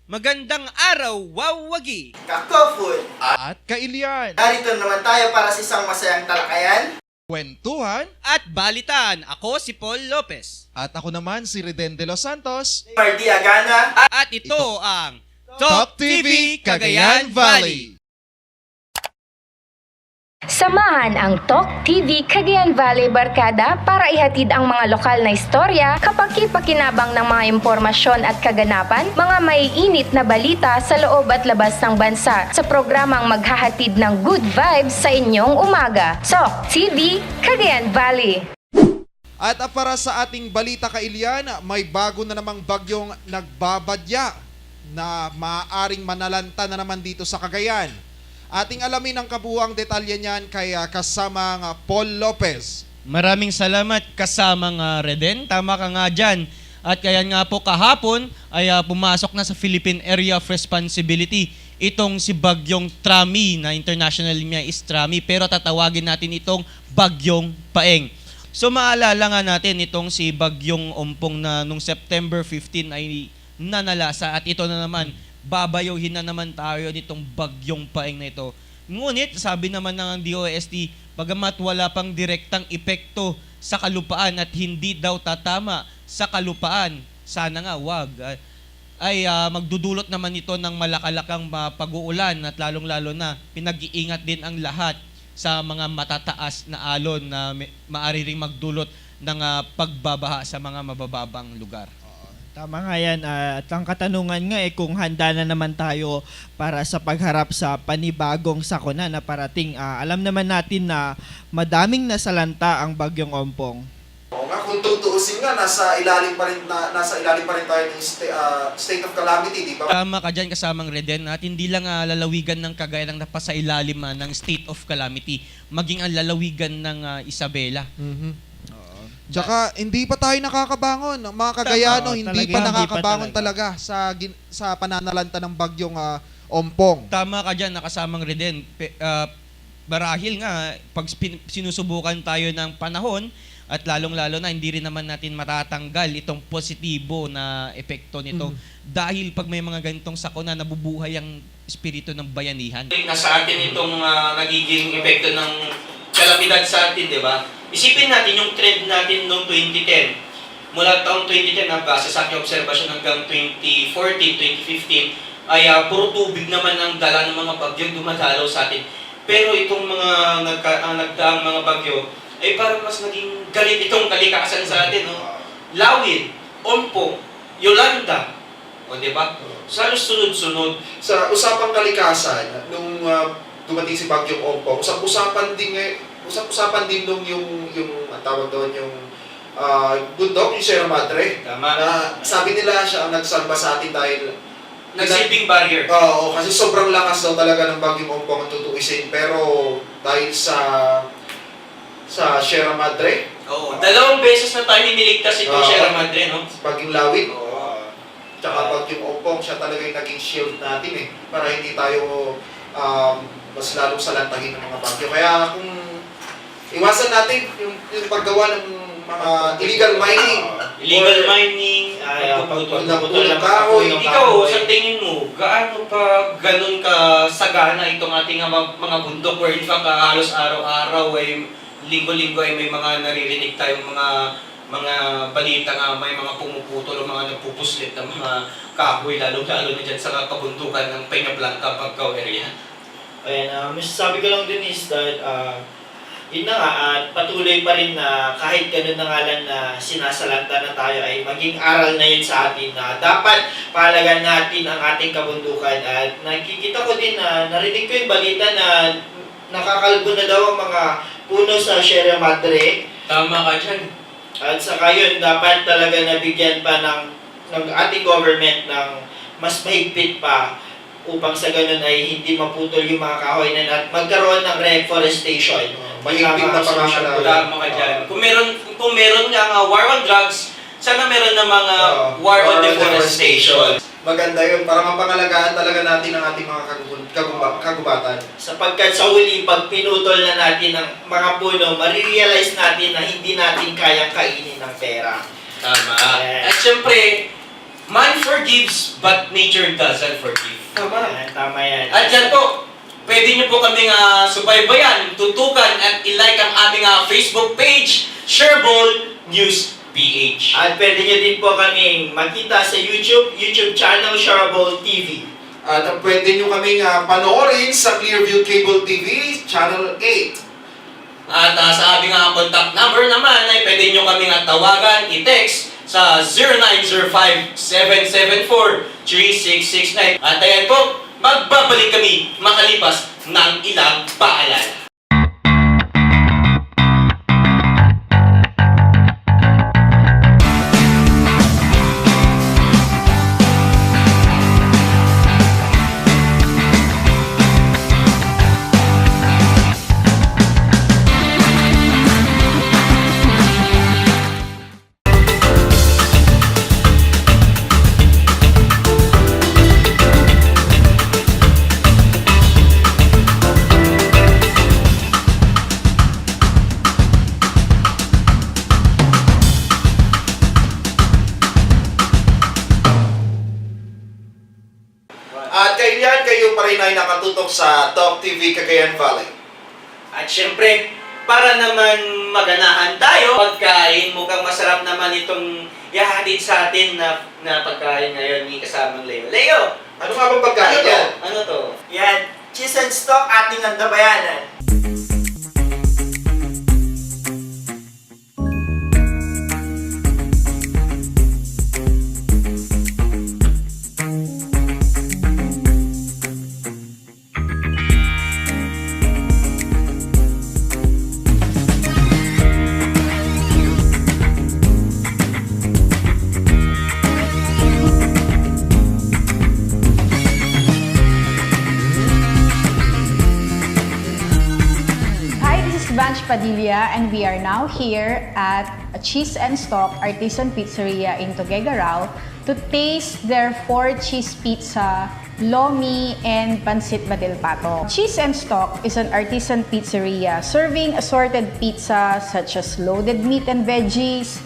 Magandang araw, wawagi! Kakofun! At kailian, Narito naman tayo para sa isang masayang talakayan. kwentuhan, At balitaan, ako si Paul Lopez. at ako naman si Reden de los Santos. Mardi Agana. At ito ang TalkTV Cagayan Valley. Samahan ang TalkTV Cagayan Valley Barkada para ihatid ang mga lokal na istorya, kapaki-pakinabang ng mga impormasyon at kaganapan, mga maiinit na balita sa loob at labas ng bansa sa programang maghahatid ng good vibes sa inyong umaga. TalkTV Cagayan Valley. At para sa ating balita kailian, may bago na namang bagyong nagbabadya na maaaring manalanta na naman dito sa Cagayan. Ating alamin ang kabuuang detalye niyan kay kasama ng Paul Lopez. Maraming salamat kasamang Reden. Tama ka nga dyan. At kaya nga po kahapon ay pumasok na sa Philippine Area of Responsibility itong si Bagyong Trami, na international niya is Trami, pero tatawagin natin itong Bagyong Paeng. So maalala nga natin itong si Bagyong Ompong na nung September 15 ay nanalasa, at ito na naman babayuhin na naman tayo nitong Bagyong Paeng na ito. Ngunit, sabi naman ng DOST, bagamat wala pang direktang epekto sa kalupaan at hindi daw tatama sa kalupaan, sana nga wag, ay magdudulot naman ito ng malakalakang pag-uulan, at lalong-lalo na pinag-iingat din ang lahat sa mga matataas na alon na maaari ring magdulot ng pagbabaha sa mga mabababang lugar. Tama nga yan. At ang katanungan nga kung handa na naman tayo para sa pagharap sa panibagong sakuna na parating. Alam naman natin na madaming nasalanta ang Bagyong Ompong. Oo nga, kung tutuusin nga, nasa ilalim pa rin tayo ng state of calamity, di ba? Tama ka dyan kasamang Reden, at hindi lang lalawigan ng Cagayan ang napasailalim ng state of calamity, maging ang lalawigan ng Isabela. Tsaka hindi pa tayo nakakabangon, mga Cagayano, hindi pa nakakabangon talaga sa pananalanta ng Bagyong Ompong. Tama ka dyan, nakasamang Reden. Marahil nga, pag sinusubukan tayo ng panahon, at lalong-lalo na hindi rin naman natin matatanggal itong positibo na epekto nito. Dahil pag may mga ganitong sakuna, nabubuhay ang espiritu ng bayanihan. Nasa atin itong nagiging epekto ng kalamidad sa atin, di ba? Isipin natin yung trend natin noong 2010. Mula taong 2010, base sa aking obserbasyon hanggang 2014, 2015, ay puro tubig naman ang dala ng mga bagyong dumadalaw sa atin. Pero itong mga nagdaang mga bagyo, ay parang mas naging galit itong kalikasan sa atin. No? Lawin, Ompong, Yolanda, o diba? Sa sunod-sunod. Sa usapang kalikasan, nung dumating si Bagyong Ompong, usap-usapan din nung yung ang tawag doon, yung bundok, yung Sierra Madre. Tama. Na sabi nila siya ang nagsalba sa atin dahil Nag-silbing barrier. Oo, kasi sobrang lakas daw talaga ng Bagyong Ompong ang tutuisin. Pero dahil sa Sierra Madre. Oo, dalawang beses na tayo hiniligtas itong Sierra Madre, no? Bagyong Lawin. Tsaka Bagyong Ompong, siya talaga yung naging shield natin para hindi tayo mas lalong salantahin ng mga bagyo. Kaya kung iwasan natin yung paggawa ng mga illegal mining. Pagputol ng kahoy. Ikaw, sa tingin mo, gaano pa ganun ka sagana itong ating mga bundok, where in fact halos araw-araw ay linggo-linggo ay may mga naririnig tayong mga balita nga, may mga pumuputol o mga nagpupuslit ng mga kahoy, lalo-lalo na dyan sa kabundukan ng Peña Blanca, Pagcao area. Ayan, masasabi ko lang din is that yun na nga, at patuloy pa rin na kahit ganun na nga lang na sinasalanta na tayo, ay maging aral na yun sa atin na dapat pahalagan natin ang ating kabundukan. At nakikita ko din na narinig ko yung balita na nakakalbo na daw ang mga puno sa Sierra Madre. Tama ka dyan. At saka yun, dapat talaga nabigyan pa ng ating government ng mas mahigpit pa upang sa ganun ay hindi maputol yung mga kahoy na at magkaroon ng reforestation. Mahigpit na pangangalaga. Tama ka dyan. Kung meron nga war on drugs, sana meron na mga war on deforestation. Maganda yun, para mapangalagaan talaga natin ang ating mga kagubatan. Sapagkat sa huli, pag pinutol na natin ang mga puno, marirealize natin na hindi natin kayang kainin ng pera. Tama. At syempre, Man forgives, but nature doesn't forgive. Tama yan. At yan po, pwede nyo po kaming subaybayan, tutukan at ilike ang aming Facebook page, Shareable News PH. At pwede nyo din po kaming makita sa YouTube channel, Shareable TV. At pwede nyo kaming panoorin sa Clearview Cable TV, Channel 8. At sa aming contact number naman ay pwede nyo kaming tawagan, i-text sa 0905-774-3669. At ayan po, magbabalik kami makalipas ng ilang paalala. At kailan kayo pa rin ay nakatutok sa TalkTV Cagayan Valley. At syempre, para naman maganahan tayo, pagkain mukhang masarap naman itong ihahatid sa atin na pagkain ngayon ni kasamang Leo. Leo! Ano nga bang pagkain yan? Ano to? Yan, cheese and stock ating andabayanan. Padilla, and we are now here at a Cheese and Stalk Artisan Pizzeria in Tuguegarao to taste their 4-cheese pizza, lomi, and pancit badil pato. Cheese and Stalk is an artisan pizzeria serving assorted pizza such as loaded meat and veggies,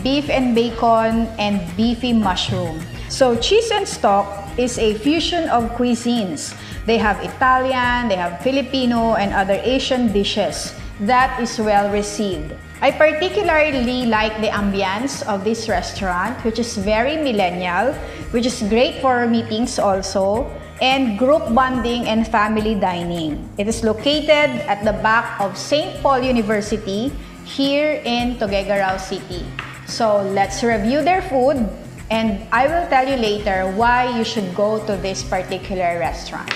beef and bacon, and beefy mushroom. So Cheese and Stalk is a fusion of cuisines. They have Italian, they have Filipino, and other Asian dishes that is well received. I particularly like the ambience of this restaurant, which is very millennial, which is great for meetings also, and group bonding and family dining. It is located at the back of St. Paul University here in Tuguegarao City. So let's review their food, and I will tell you later why you should go to this particular restaurant.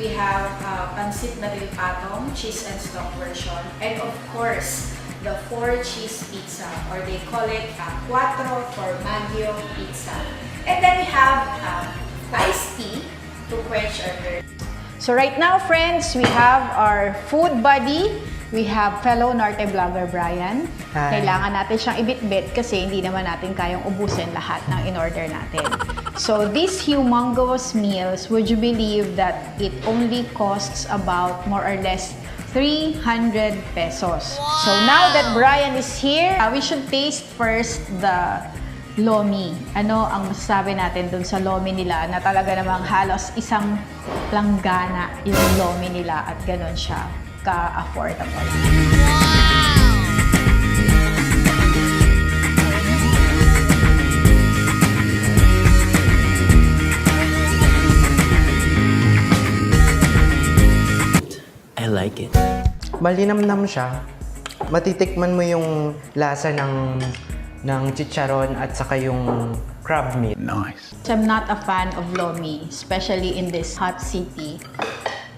We have pancit badil patong, cheese and stock version, and of course, the 4-cheese pizza, or they call it quattro formaggio pizza. And then we have iced tea to quench our thirst. So right now, friends, we have our food buddy. We have fellow Norte vlogger Brian. Hi. Kailangan natin siyang ibit-bit kasi hindi naman natin kayang ubusin lahat ng in-order natin. So these humongous meals, would you believe that it only costs about more or less 300 pesos. Wow. So now that Brian is here, we should taste first the lomi. Ano ang masasabi natin dun sa lomi nila na talaga namang halos isang langgana yung lomi nila at ganun siya ka-affordable. I like it. Malinamnam siya. Matitikman mo yung lasa ng chicharon at saka yung crab meat. Nice. I'm not a fan of lomi, especially in this hot city.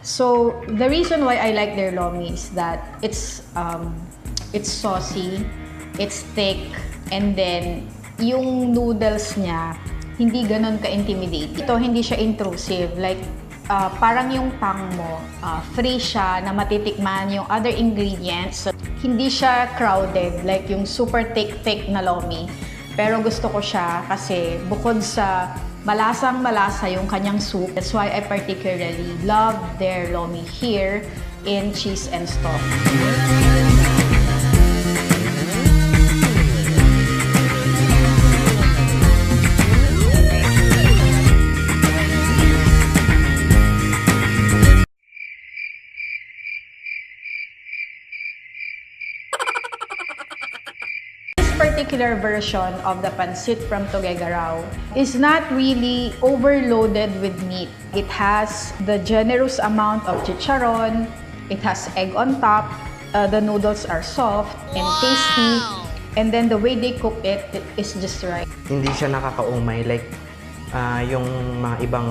So the reason why I like their lomi is that it's saucy, It's thick, and then yung noodles niya, hindi ganun ka-intimidate. Ito, hindi siya intrusive. Like, parang yung tang mo, free siya na matitikman yung other ingredients. So, hindi siya crowded, like yung super thick na lomi. Pero gusto ko siya kasi bukod sa malasang-malasa yung kanyang soup, that's why I particularly love their lomi here in Cheese and Stalk. Particular version of the pancit from Tuguegarao is not really overloaded with meat. It has the generous amount of chicharon, it has egg on top, the noodles are soft and tasty, and then the way they cook it is just right. Hindi siya nakakaumay like yung mga ibang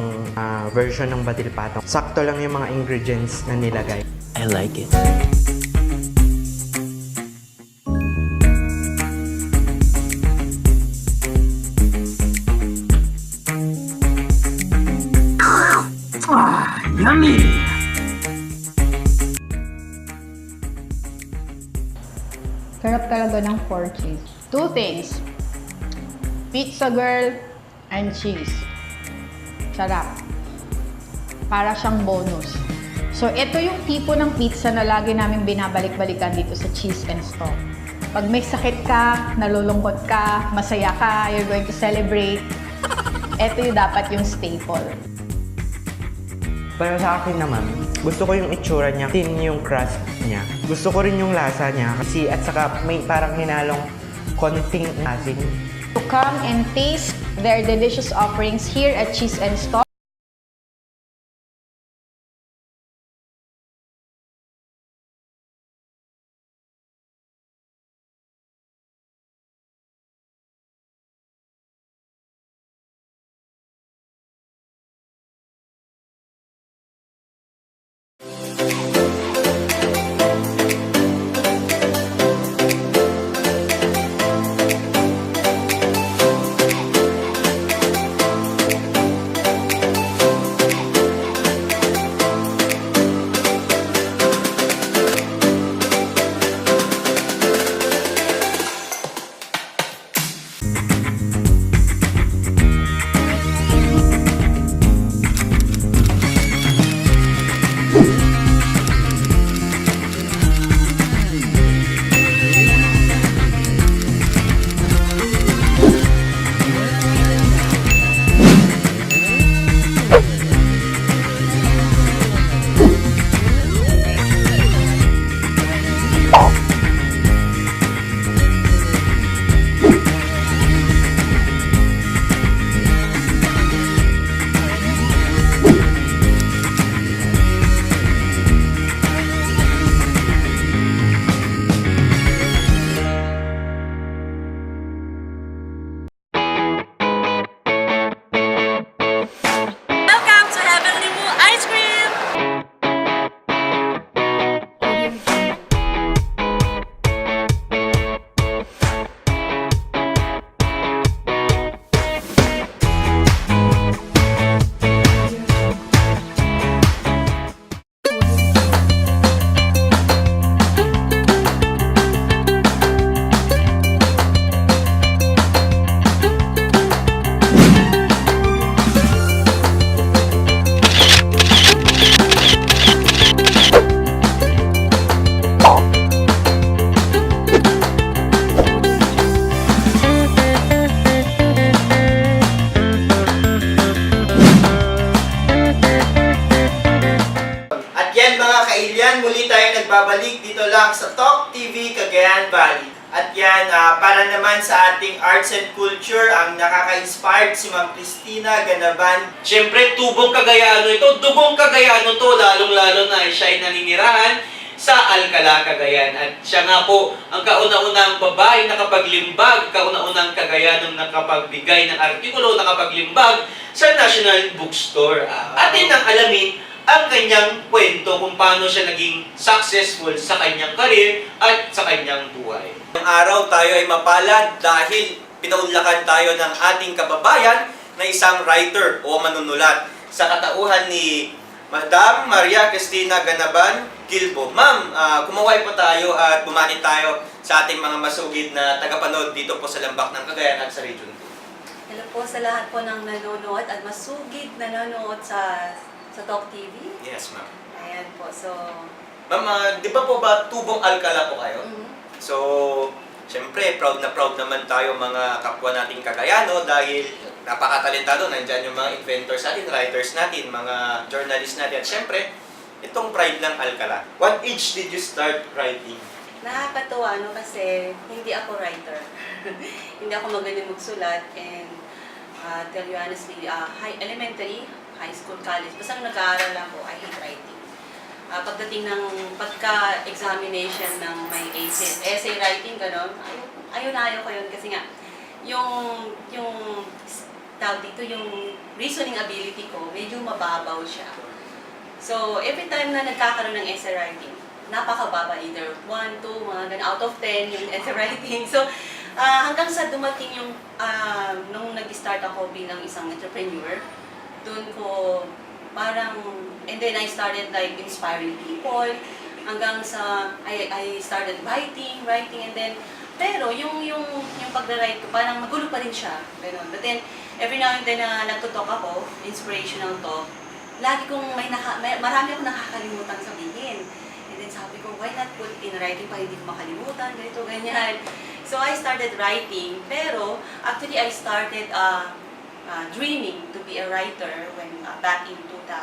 version ng batil patong. Sakto lang yung mga ingredients na nilagay. I like it. Yummy! Sarap talaga ng pork cheese. Two things. Pizza girl and cheese. Sarap. Para siyang bonus. So, ito yung tipo ng pizza na lagi namin binabalik-balikan dito sa Cheese and Stalk. Pag may sakit ka, nalulungkot ka, masaya ka, you're going to celebrate, ito yung dapat yung staple. Pero sa akin naman, gusto ko yung itsura niya, thin yung crust niya. Gusto ko rin yung lasa niya kasi at saka may parang hinalong konting asin. To come and taste their delicious offerings here at Cheese and Stalk. muli tayong nagbabalik dito lang sa TalkTV Cagayan Valley. At yan, para naman sa ating arts and culture, ang nakaka-inspired si Ma'am Christina Ganaban. Siyempre, tubong Cagayano ito. Dugong Cagayano to, lalong-lalo na siya ay naninirahan sa Alcala, Cagayan. At siya nga po ang kauna-unang babae nakapaglimbag, kauna-unang Cagayanong nakapagbigay ng artikulo, nakapaglimbag sa National Bookstore. Atin ang alamin ang kanyang kwento kung paano siya naging successful sa kanyang career at sa kanyang buhay. Ngayong araw tayo ay mapalad dahil pinaunlakan tayo ng ating kababayan na isang writer o manunulat sa katauhan ni Madam Maria Christina Ganaban Guilbeau. Ma'am, kumaway po tayo at bumati tayo sa ating mga masugid na tagapanood dito po sa Lambak ng Cagayan at sa Region 2. Hello po sa lahat po ng nanonood at masugid na nanonood sa TalkTV. Yes, ma'am. Ayan po, so... Ma'am, di ba po ba tubong Alcala po kayo? mhm. So, siyempre, proud na proud naman tayo mga kapwa nating Cagayano dahil napakatalentado. Nandyan yung mga inventors natin, writers natin, mga journalists natin. At siyempre, itong pride ng Alcala. What age did you start writing? Nakakatuwa, no, kasi hindi ako writer. Hindi ako magaling magsulat and tell you honestly, elementary, high school, college, basta nung nag-aaral ako, I hate writing. Pagdating ng pagka-examination ng may essay writing, gano'n, ayaw ko yun kasi nga, yung tawag dito, yung reasoning ability ko, medyo mababaw siya. So, every time na nagkakaroon ng essay writing, napakababa, either 1, 2, mga ganun, out of 10 yung essay writing. So, hanggang sa dumating yung, nung nag-start ako bilang isang entrepreneur, dun ko parang, and then I started like inspiring people, hanggang sa, I started writing, and then, pero yung pag-write ko, parang magulo pa rin siya. But then, every now and then na nagtutalk ako, inspirational talk, lagi kong marami akong nakakalimutan sabihin. And then sabi ko, why not put in writing para hindi ko makalimutan, ganito, ganyan. So I started writing, pero actually I started dreaming to be a writer when back in 2014.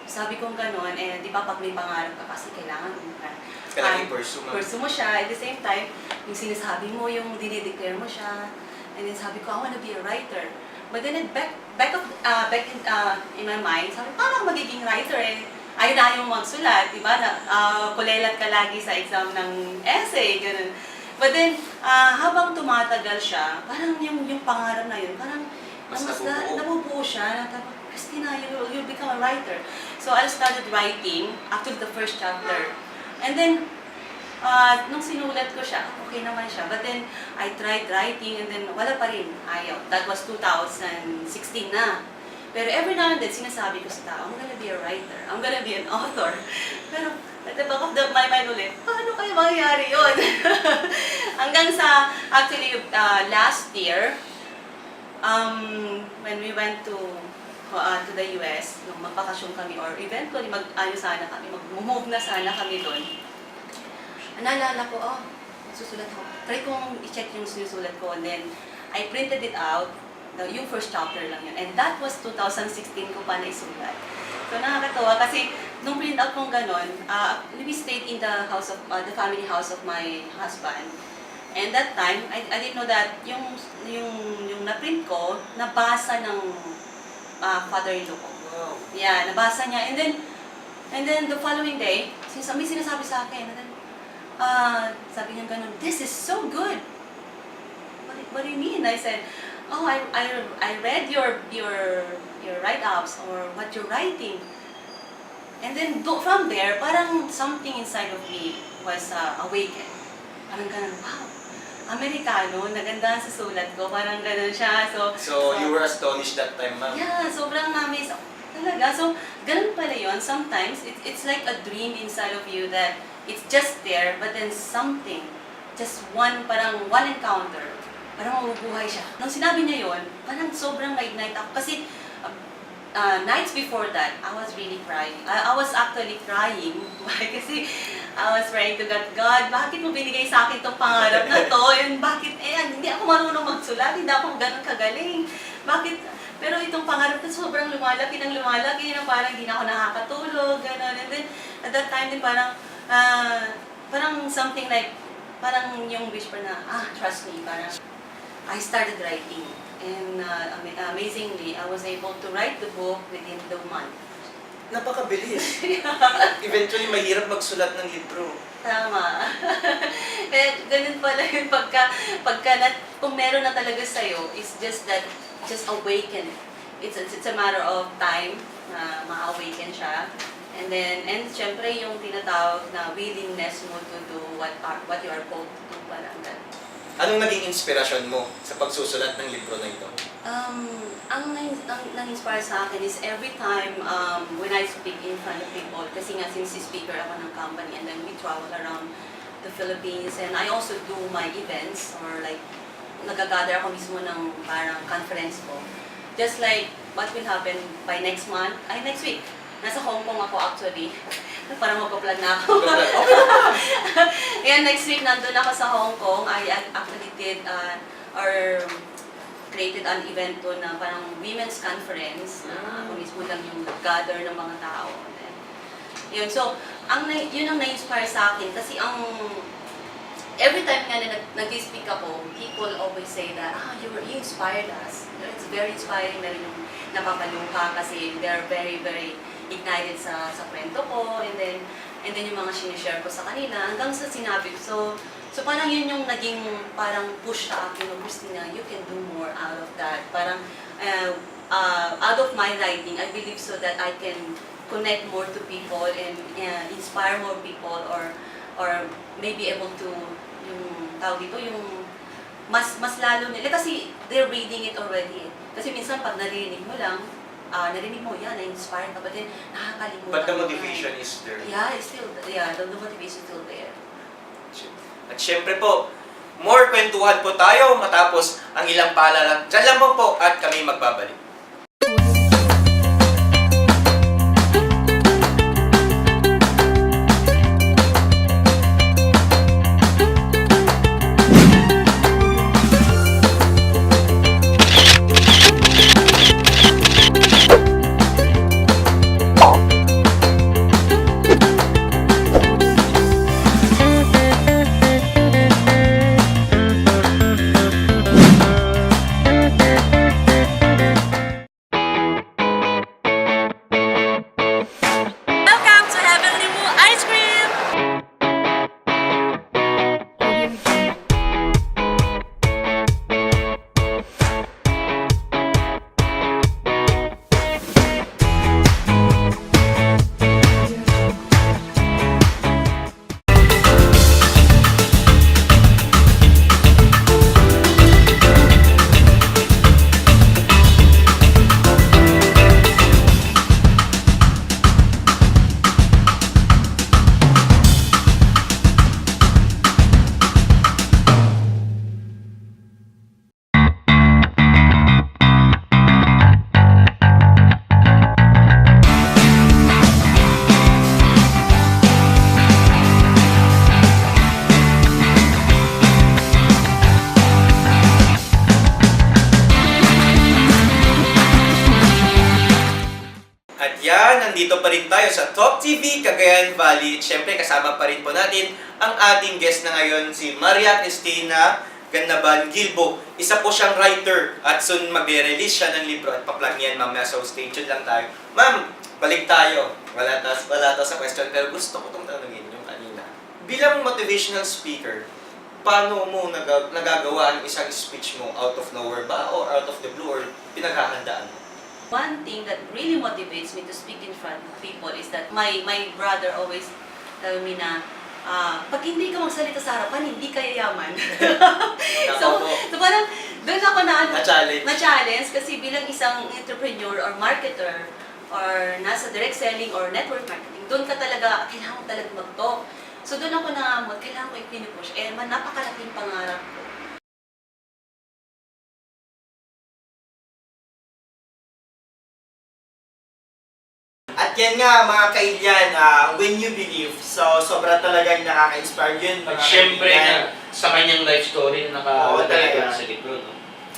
Sabi kong gano'n, di ba pag may pangarap ka kasi kailangan i-pursue mo siya. At the same time, yung sinasabi mo, yung dinideclare mo siya. And then sabi ko, I want to be a writer. But then back in my mind, sabi, paano magiging writer ayaw na yung magsulat, di ba? Kulelat ka lagi sa exam ng essay, gano'n. But then, habang tumatagal siya, parang yung pangarap na yun, parang mas nabubuo siya. Christina, you'll become a writer. So I started writing, actually the first chapter. And then, nung sinulat ko siya, okay naman siya. But then, I tried writing and then wala pa rin. Ayaw. That was 2016 na. Pero every now and then, sinasabi ko sa tao, I'm gonna be a writer. I'm gonna be an author. Pero, at the back of my mind ulit, paano kayo mangyayari yun? Hanggang sa, actually, last year, when we went to the US, nung magbakasyon kami, or eventually mag-move na sana kami doon, naalala ko, susulat ako. Try kong i-check yung sinusulat ko, and then I printed it out, yung first chapter lang yun. And that was 2016 ko pa naisulat. So nakakatawa kasi nung print out kong ganon, we stayed in the family house of my husband. And that time, I didn't know that yung na-print ko, nabasa ng father-in-law ko. Wow. Yeah, nabasa niya. And then the following day, may sinasabi sa akin, and then, sabi niya ganun, this is so good. What do you mean? I said, I read your write-ups or what you're writing. And then from there, parang something inside of me was awakened. Parang ganun, wow, Amerikano, nagandahan sa sulat ko, parang ganun siya. So you were astonished that time, ma'am? Yeah, sobrang namin. Talaga, so ganun pala yun. Sometimes, it's like a dream inside of you that it's just there, but then something, just parang one encounter, parang mabubuhay siya. Nung sinabi niya yun, parang sobrang na-ignite ako. Kasi nights before that, I was really crying. I was actually crying kasi I was praying to God, bakit mo binigay sa akin itong pangarap na to? And bakit, hindi ako marunong magsulat, hindi ako ganun kagaling. Bakit? Pero itong pangarap na sobrang lumalaki na parang hindi na ako nakakatulog, gano'n. And then, at that time din parang something like, parang yung whisper na, trust me, parang, I started writing. And amazingly, I was able to write the book within the month. Napakabilis. Eventually, mahirap magsulat ng libro. Tama. Kaya ganun pala yun kung meron na talaga sa'yo, it's just awaken. It's a matter of time na ma-awaken siya. And syempre yung tinatawag na willingness mo to do what you are called to do, parang ganun. Anong naging inspirasyon mo sa pagsusulat ng libro na ito? Ang nang-inspire sa akin is every time when I speak in front of people, kasi nga since speaker ako ng company and then we travel around the Philippines and I also do my events or like nagagather ako mismo ng parang conference ko. Just like what will happen by next week. Nasa Hong Kong ako actually. Parang magpa-plan na ako. Ayan, next week nandun ako sa Hong Kong. I actually did or created an event to na parang women's conference. Ako mismo lang yung gather ng mga tao. Yun, so, yun ang na-inspire sa akin kasi every time nga na nag-speak ako, people always say that, you inspired us. It's very inspiring na rin yung napapaluha kasi they're very, very ignited sa kwento ko and then yung mga sinishare ko sa kanila hanggang sa sinabi ko. So parang yun yung naging parang push sa akin, Christina, you can do more out of that. Parang out of my writing, I believe so that I can connect more to people and inspire more people or maybe able to yung tawag dito yung mas lalo nila kasi they're reading it already. Kasi minsan pag narinig mo lang, narinig mo, na-inspire ka, but then nakakalimutan. But the motivation is there. Yeah, it's still, the motivation is still there. At syempre po, more kwentuhan po tayo matapos ang ilang paalala. Diyan lang po at kami magbabalik. Nandito pa rin tayo sa TalkTV, Cagayan Valley. Siyempre, kasama pa rin po natin ang ating guest na ngayon, si Maria Christina Guilbeau. Isa po siyang writer at soon magre-release siya ng libro at pa-plug niyan mamaya, so stay tuned lang tayo. Ma'am, balik tayo. Wala to sa question, pero gusto ko itong tanongin yung kanina. Bilang motivational speaker, paano mo nagagawa ang isang speech mo? Out of nowhere ba? Or out of the blue? Or pinaghahandaan mo? One thing that really motivates me to speak in front of people is that my brother always tell me na pag hindi ka magsalita sa harapan, hindi ka yayaman. so parang doon ako na-challenge kasi bilang isang entrepreneur or marketer or nasa direct selling or network marketing, doon ka talaga, kailangan mo talaga mag-talk. So doon ako na-amot, kailangan ko i-pinupush. Napakalaking pangarap ko. At yan nga mga kailyan, when you believe, so sobra talagang nakaka-inspire yun. At syempre sa kanyang life story na nakalagay sa libro. No?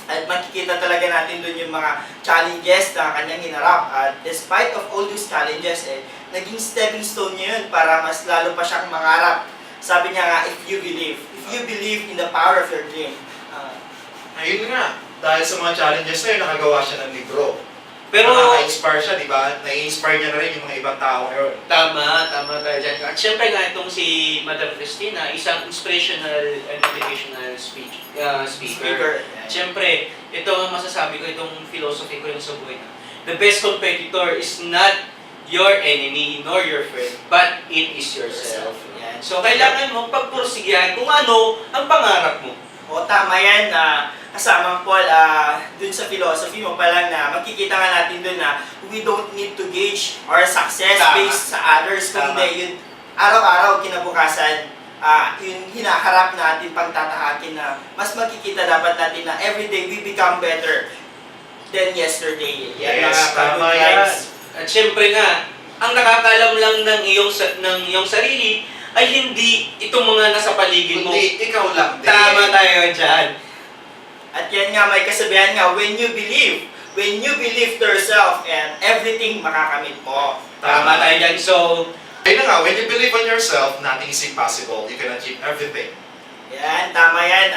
At makikita talaga natin dun yung mga challenges na kanyang hinarap. At despite of all those challenges, naging stepping stone niya yun para mas lalo pa siyang mangarap. Sabi niya nga, if you believe in the power of your dream. Ayun nga, dahil sa mga challenges na yun, nakagawa siya ng libro. Pero nakaka-inspire siya, di ba? Na-inspire niya na rin yung mga ibang tao ngayon. Tama tayo dyan. At syempre nga itong si Madam Christina, isang inspirational and motivational speaker. Syempre, ito ang masasabi ko, itong philosophy ko yung sa buhay na, the best competitor is not your enemy nor your friend, but it is yourself. Yan. So, kailangan mo pagpursigihan kung ano ang pangarap mo. O tama yan, kasamang Paul, dun sa philosophy mo pa lang na makikita nga natin dun na we don't need to gauge our success based sa others, kundi yun araw-araw kinabukasan, yung hinaharap natin pagtatahakin na mas makikita dapat natin na everyday we become better than yesterday. Yan, Yes, mga tama good yan. vibes. At syempre nga, ang nakakaalam lang ng iyong sarili ay hindi itong mga nasa paligid mo. Kundi ikaw lang din. Tama tayo dyan. At yan nga, may kasabihan nga, when you believe to yourself and everything makakamit mo. Tama tayo dyan. So, Ayun na nga, when you believe on yourself, nothing is impossible. You can achieve everything. Yan, tama yan.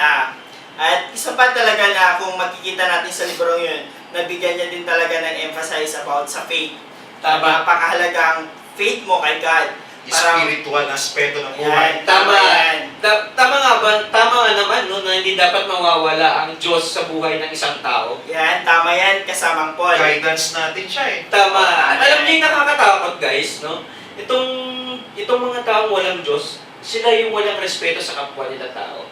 At isa pa talaga na kung makikita natin sa librong yun, nabigyan niya din talaga ng emphasize about sa faith. Tama. Napakahalagang faith mo kay God. Spiritual na aspeto ng buhay. Yan, tama yan. Tama nga ba? Tama nga naman no, na hindi dapat mawawala ang Diyos sa buhay ng isang tao. Yan, tama yan, kasamang Paul. Guidance natin siya eh. Tama. Alam niyo yung nakakatakot guys, no? Itong mga taong walang Diyos, sila yung walang respeto sa kapwa nila tao.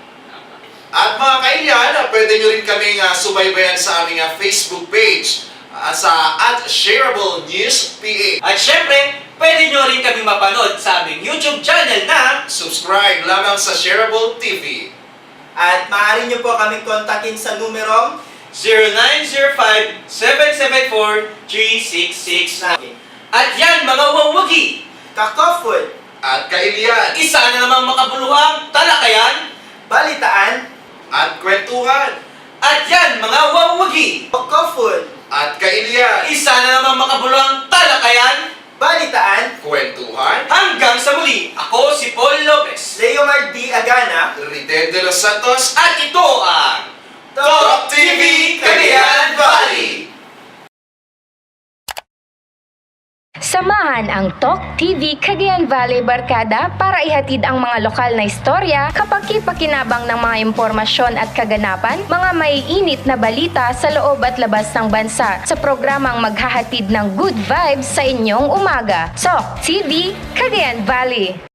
At mga kailyan, pwede nyo rin kaming subaybayan sa aming Facebook page sa @Shareable News PH. At syempre, pwede nyo rin kami mapanood sa aming YouTube channel na Subscribe lamang sa Shareable TV. At maaari nyo po kami kontakin sa numerong 0905-774-366 na. At yan mga wawagi, kakofod, At kailyan, isa na namang makabuluhang talakayan, balitaan, at kwentuhan, at yan mga wawagi, kakofod, at kailyan, isa na namang makabuluhang talakayan, balitaan, kwentuhan, hanggang sa muli, ako si Paul Lopez. Leomar D. Agana, Ritel de los Santos, At ito ang TalkTV Cagayan Valley. Samahan ang Talk TV Cagayan Valley Barkada para ihatid ang mga lokal na istorya, kapaki-pakinabang ng mga impormasyon at kaganapan, mga maiinit na balita sa loob at labas ng bansa sa programang maghahatid ng good vibes sa inyong umaga. Talk TV Cagayan Valley.